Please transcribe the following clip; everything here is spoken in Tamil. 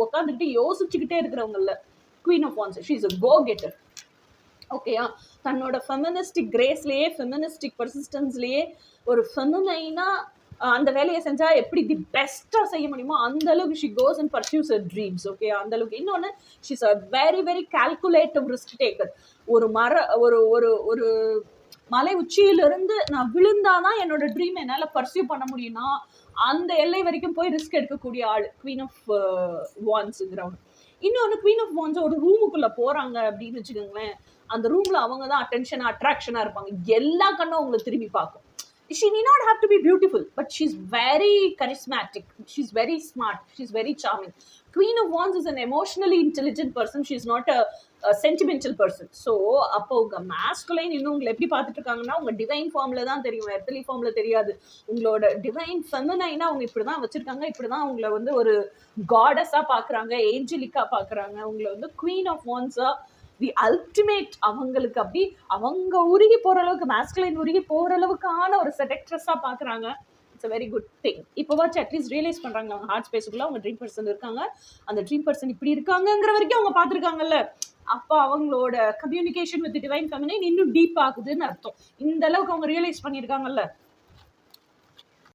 உட்காந்துக்கிட்டு யோசிச்சுக்கிட்டே இருக்கிறவங்கல்ல queen of wands. She is a go getter. ஓகேயா, தன்னோட ஃபெமினிஸ்டிக் கிரேஸ்லேயே ஃபெமினிஸ்டிக் பர்சிஸ்டன்ஸ்லேயே ஒரு ஃபெமினைனா அந்த வேலையை செஞ்சா எப்படி தி பெஸ்டா செய்ய முடியுமோ அந்த அளவுக்கு she goes and pursues her dreams. Okay, அந்த அளவுக்கு. இன்னொன்று, she is a very very calculative risk taker. ஒரு ஒரு மலை உச்சியிலிருந்து நான் விழுந்தாதான் என்னோட ட்ரீம் என்னால பர்சியூ பண்ண முடியும்னா அந்த எல்லை வரைக்கும் போய் ரிஸ்க் எடுக்கக்கூடிய ஆள் குவீன் ஆஃப் வான்ஸ்ங்கிறவங்க. இன்னொன்று, குவீன் ஆஃப் வான்ஸ் ஒரு ரூமுக்குள்ள போறாங்க அப்படின்னு வச்சுக்கோங்களேன், அந்த ரூம்ல அவங்க தான் அட்டென்ஷன் அட்ராக்ஷனா இருப்பாங்க. எல்லா கண்ணும் அவங்களை திரும்பி பார்க்கும். She need not have to be beautiful, but she's very charismatic. She's very smart. She's very charming. Queen of Wands is an emotionally intelligent person. She's not a sentimental person. So, அப்போ உங்க masculine இன்னும் உங்களை எப்படி பார்த்துட்டு இருக்காங்கன்னா உங்க டிவைன் ஃபார்ம்ல தான் தெரியும், எர்த்லி ஃபார்ம்ல தெரியாது. உங்களோட டிவைன் ஃபெமினைனா அவங்க இப்படிதான் வச்சிருக்காங்க, இப்படிதான் உங்களை வந்து ஒரு காடஸா பாக்குறாங்க, ஏஞ்சலிக்கா பாக்குறாங்க. உங்களை வந்து குவீன் ஆஃப் வான்ஸா தி அல்டிமேட், அவங்களுக்கு அப்படி அவங்க உருகி போற அளவுக்கு, மாஸ்குலைன் உருகி போற அளவுக்கான ஒரு செடக்ட்ரஸா பாக்குறாங்க. It's a very good thing. இப்போவாச்சும் அட்லீஸ்ட் ரியலைஸ் பண்றாங்க அவங்க ஹார்ட் ஸ்பேஸுக்குள்ள அவங்க ட்ரீம் பர்சன் இருக்காங்க, அந்த ட்ரீம் பர்சன் இப்படி இருக்காங்கிற வரைக்கும் அவங்க பார்த்துருக்காங்கல்ல. அப்போ அவங்களோட கம்யூனிகேஷன் வித் டிவைன் ஃபெமினைன் இன்னும் டீப் ஆகுதுன்னு அர்த்தம். இந்த அளவுக்கு அவங்க ரியலைஸ் பண்ணியிருக்காங்கல்ல.